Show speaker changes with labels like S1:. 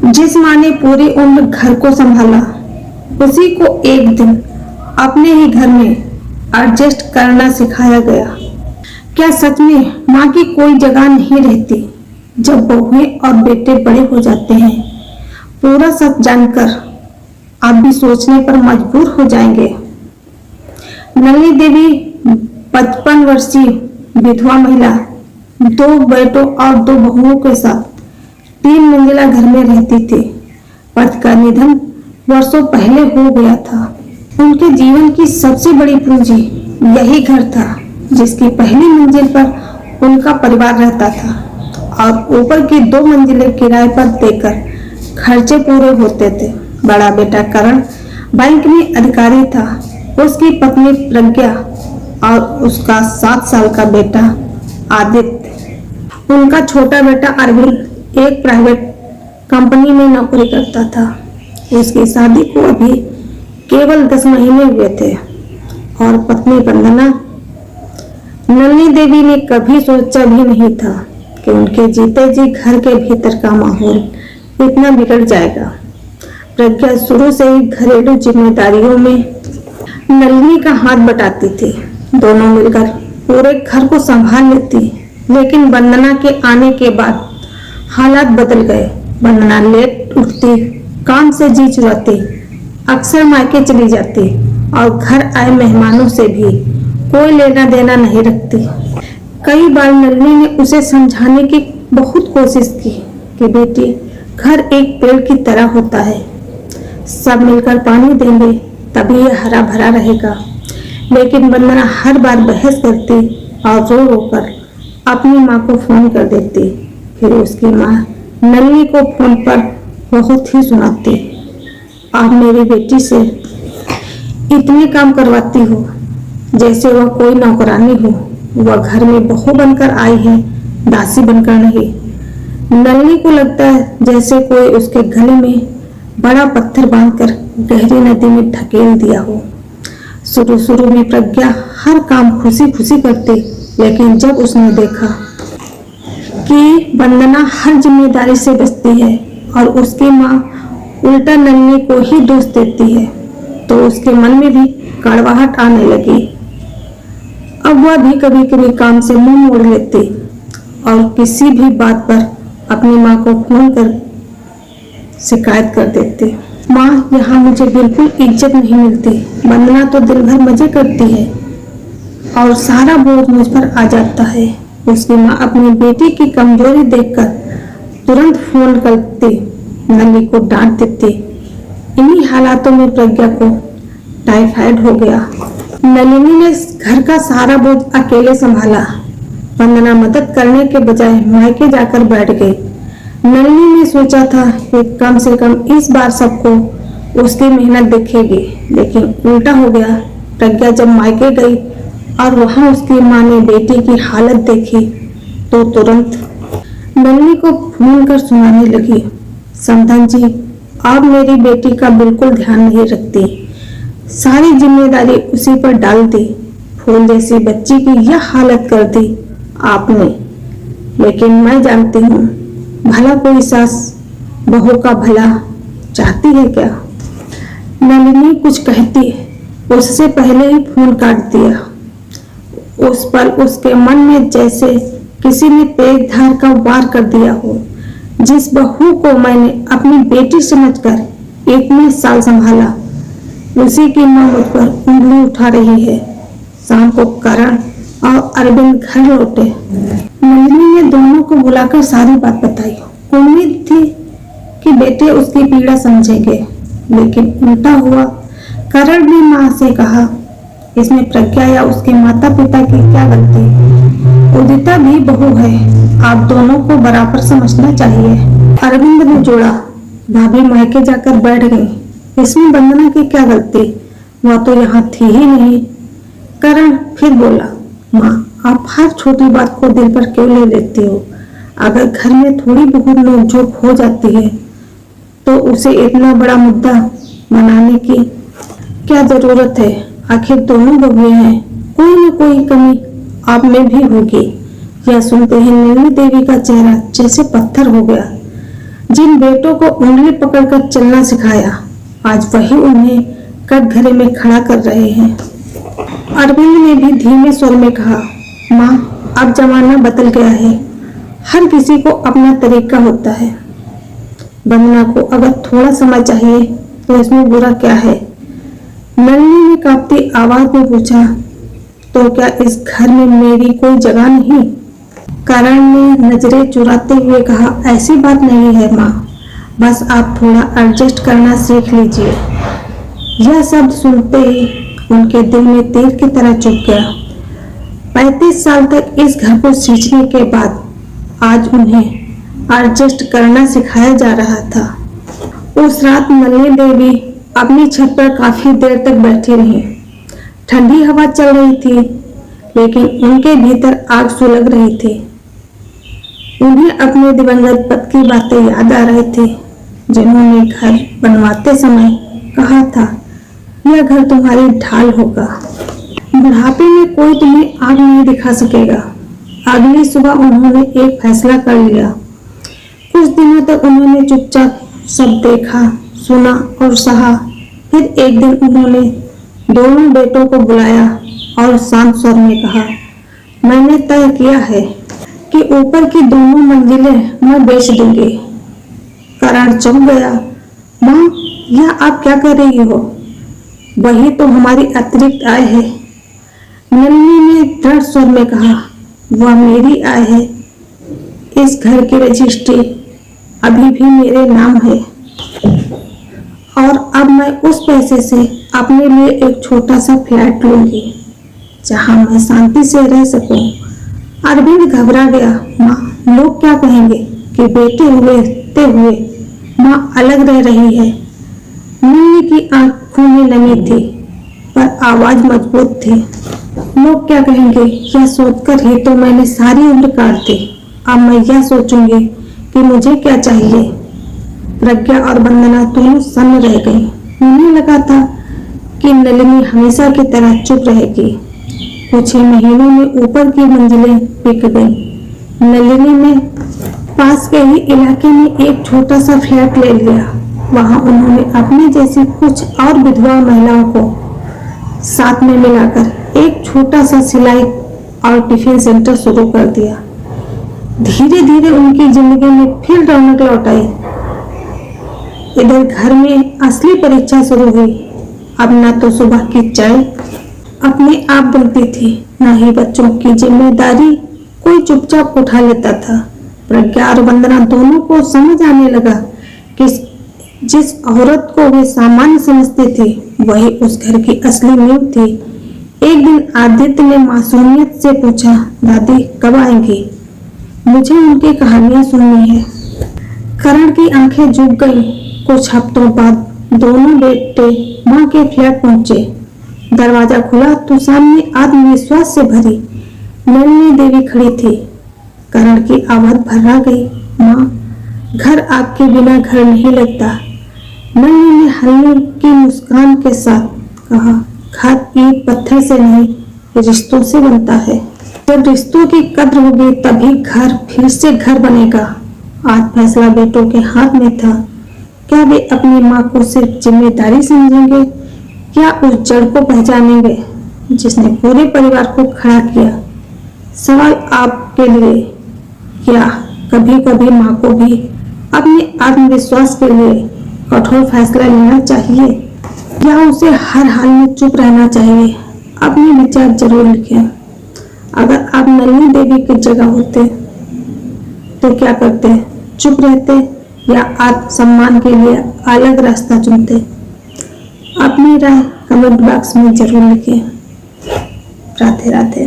S1: जिस माँ ने पूरी उम्र घर को संभाला, उसी को एक दिन अपने ही घर में एडजस्ट करना सिखाया गया। क्या सच में माँ की कोई जगह नहीं रहती जब बहुएं और बेटे बड़े हो जाते हैं? पूरा सच जानकर आप भी सोचने पर मजबूर हो जाएंगे। नलिनी देवी 55 वर्षीय विधवा महिला 2 बेटों और 2 बहुओं के साथ 3 मंजिला घर में रहती थी। पति का निधन वर्षों पहले हो गया था। उनके जीवन की सबसे बड़ी पूंजी यही घर था, जिसकी पहली मंजिल पर उनका परिवार रहता था और ऊपर की 2 मंजिलें किराए पर देकर खर्चे पूरे होते थे। बड़ा बेटा करण बैंक में अधिकारी था। उसकी पत्नी प्रज्ञा और उसका 7 साल का बेटा आदित्य। उनका छोटा बेटा अरविंद एक प्राइवेट कंपनी में नौकरी करता था। उसकी शादी को अभी केवल 10 महीने हुए थे और पत्नी वंदना। नलिनी देवी ने कभी सोचा भी नहीं था कि उनके जीते जी घर के भीतर का माहौल इतना बिगड़ जाएगा। प्रज्ञा शुरू से ही घरेलू जिम्मेदारियों में नलिनी का हाथ बटाती थी। दोनों मिलकर पूरे घर को संभाल लेती, लेकिन वंदना के आने के बाद हालात बदल गए। वंदना लेट उठती, काम से जी चुराती, अक्सर मायके चली जाती और घर आए मेहमानों से भी कोई लेना देना नहीं रखती। कई बार नलिनी ने उसे समझाने की बहुत कोशिश की कि बेटी, घर एक पेड़ की तरह होता है, सब मिलकर पानी देंगे तभी यह हरा भरा रहेगा। लेकिन वंदना हर बार बहस करती और रो रो कर अपनी माँ को फोन कर देती। फिर उसकी माँ नलिनी को फोन पर बहुत ही सुनाती, आप मेरी बेटी से इतने काम करवाती हो जैसे वह कोई नौकरानी हो। वह घर में बहू बनकर आई है, दासी बनकर नहीं। नलिनी को लगता है जैसे कोई उसके गले में बड़ा पत्थर बांधकर गहरी नदी में ढकेल दिया हो। शुरू में प्रज्ञा हर काम खुशी खुशी करती, लेकिन जब उसने देखा कि वंदना हर जिम्मेदारी से बचती है और उसकी माँ उल्टा नलिनी को ही दोष देती है, तो उसके मन में भी कड़वाहट आने लगी। अब वह भी कभी कभी काम से मुंह मोड़ लेती और किसी भी बात पर अपनी माँ को फोन कर शिकायत कर देती। माँ, यहाँ मुझे बिल्कुल इज्जत नहीं मिलती। वंदना तो दिन भर मजे करती है और सारा बोझ मुझ पर आ जाता है। उसकी माँ अपनी बेटी की कमजोरी देखकर तुरंत फोन करती, नलिनी को डांट देती। इन्हीं हालातों में प्रज्ञा को टाइफाइड हो गया। नलिनी ने घर का सारा बोझ अकेले संभाला। वंदना मदद करने के बजाय मायके जाकर बैठ गई। नलिनी ने सोचा था कि कम से कम इस बार सबको उसकी मेहनत दिखेगी, लेकिन उल्टा हो गया। प्रज्ञा जब मायके गई और वहां उसकी माँ ने बेटी की हालत देखी तो तुरंत नलिनी को फोन कर सुनाने लगी, समधन जी, आप मेरी बेटी का बिल्कुल ध्यान नहीं रखती, सारी जिम्मेदारी उसी पर डाल दी, फूल जैसी बच्ची की यह हालत कर दी आपने। लेकिन मैं जानती हूँ भला कोई सास बहू का भला चाहती है क्या? नलिनी कुछ कहती, उससे पहले ही फोन काट दिया। उस पर उसके मन में जैसे किसी ने तेज धार का वार कर दिया हो। जिस बहू को मैंने अपनी बेटी समझकर इतने साल संभाला, उसी की माँ मुझ पर उंगली उठा रही है। शाम को करण और अरविंद घर लौटे। नलिनी ने दोनों को बुलाकर सारी बात बताई। उम्मीद थी कि बेटे उसकी पीड़ा समझेंगे, लेकिन उल्टा हुआ। करण ने माँ से कहा, इसमें प्रज्ञा या उसके माता पिता की क्या गलती? उदिता भी बहू है, आप दोनों को बराबर समझना चाहिए। अरविंद ने जोड़ा, भाभी मायके जाकर बैठ गई, इसमें वंदना की क्या गलती? वह तो यहाँ थी ही नहीं। करण फिर बोला, माँ, आप हर छोटी बात को दिल पर क्यों ले लेती हो? अगर घर में थोड़ी बहुत नोकझोंक हो जाती है तो उसे इतना बड़ा मुद्दा बनाने की क्या जरूरत है? आखिर दोनों बहूएं हैं, कोई न कोई कमी आप में भी होगी। यह सुनते ही नलिनी देवी का चेहरा जैसे पत्थर हो गया। जिन बेटों को उंगली पकड़कर चलना सिखाया, आज वही उन्हें कटघरे में खड़ा कर रहे हैं। अरविंद ने भी धीमे स्वर में कहा, माँ, अब जमाना बदल गया है, हर किसी को अपना तरीका होता है। वंदना को अगर थोड़ा समय चाहिए तो इसमें बुरा क्या है? नलिनी ने कांपती आवाज में पूछा, तो क्या इस घर में मेरी कोई जगह नहीं? करण ने नजरें चुराते हुए कहा, ऐसी बात नहीं है माँ, बस आप थोड़ा एडजस्ट करना सीख लीजिए। यह शब्द सुनते ही उनके दिल में तीर की तरह चुभ गया। 35 साल तक इस घर को सींचने के बाद आज उन्हें एडजस्ट करना सिखाया जा रहा था। उस रात नलिनी देवी अपनी छत पर काफी देर तक बैठी रही। ठंडी हवा चल रही थी, लेकिन उनके भीतर आग सुलग रही थी। उन्हें अपने दिवंगत पति की बातें याद आ रही थी, जिन्होंने घर बनवाते समय कहा था, यह घर तुम्हारी ढाल होगा, बुढ़ापे में कोई तुम्हें आग नहीं दिखा सकेगा। अगली सुबह उन्होंने एक फैसला कर लिया। कुछ दिनों तक उन्होंने चुपचाप सब देखा, सुना और सहा। फिर एक दिन उन्होंने दोनों बेटों को बुलाया और शांत स्वर में कहा, मैंने तय किया है कि ऊपर की दोनों मंजिलें मैं बेच दूंगी। करण चौंक गया, माँ, यह आप क्या कर रही हो? वही तो हमारी अतिरिक्त आय है। नलिनी ने दृढ़ स्वर में कहा, वह मेरी आय है। इस घर की रजिस्ट्री अभी भी मेरे नाम है और अब मैं उस पैसे से अपने लिए एक छोटा सा फ्लैट लूंगी, जहां मैं शांति से रह सकूं। अरविंद घबरा गया, माँ, लोग क्या कहेंगे कि बेटे हुए माँ अलग रह रही है। नलिनी की आंखों में नमी थी, पर आवाज मजबूत थी। लोग क्या कहेंगे, यह सोचकर ही तो मैंने सारी उम्र काट दी। अब मैं यह सोचूंगी कि मुझे क्या चाहिए। प्रज्ञा और वंदना दोनों सन्न रह गई। उन्हें लगा था कि नलिनी हमेशा की तरह चुप रहेगी। कुछ ही महीनों में ऊपर की मंजिलें बिक गईं। नलिनी ने पास के ही इलाके में एक छोटा सा फ्लैट ले लिया। वहां उन्होंने अपने जैसी कुछ और विधवा महिलाओं को साथ में मिलाकर एक छोटा सा सिलाई और टिफिन सेंटर शुरू कर दिया। धीरे धीरे उनकी जिंदगी में फिर रौनक लौट आई। इधर घर में असली परीक्षा शुरू हुई। अब न तो सुबह की चाय अपने आप बनती थी, न ही बच्चों की जिम्मेदारी कोई चुपचाप उठा लेता था। प्रज्ञा और वंदना दोनों को समझ आने लगा कि जिस औरत को वे सामान्य समझते थे, वही उस घर की असली नींव थी। एक दिन आदित्य ने मासूमियत से पूछा, दादी कब आएंगी? मुझे उनकी कहानियां सुननी है। करण की आंखें झुक गईं। कुछ हफ्तों बाद दोनों बेटे मां के फ्लैट पहुंचे। दरवाजा खुला तो सामने आत्मविश्वास से भरी नलिनी देवी खड़ी थी। करण की आवाज भर्रा गई, माँ, घर आपके बिना घर नहीं लगता। नलिनी ने हल्की मुस्कान के साथ कहा, घर ईंट पत्थर से नहीं, रिश्तों से बनता है। जब रिश्तों की कद्र होगी तभी घर फिर से घर बनेगा। आज फैसला बेटों के हाथ में था। क्या वे अपनी माँ को सिर्फ जिम्मेदारी समझेंगे या उस जड़ को पहचानेंगे जिसने पूरे परिवार को खड़ा किया? सवाल आपके लिए, क्या कभी कभी माँ को भी अपने आत्मविश्वास के लिए कठोर फैसला लेना चाहिए या उसे हर हाल में चुप रहना चाहिए? अपने विचार जरूर लिखें। अगर आप नलिनी देवी की जगह होते तो क्या करते? चुप रहते या आत्मसम्मान के लिए अलग रास्ता चुनते? अपनी राय कमेंट बॉक्स में जरूर लिखें। राधे राधे।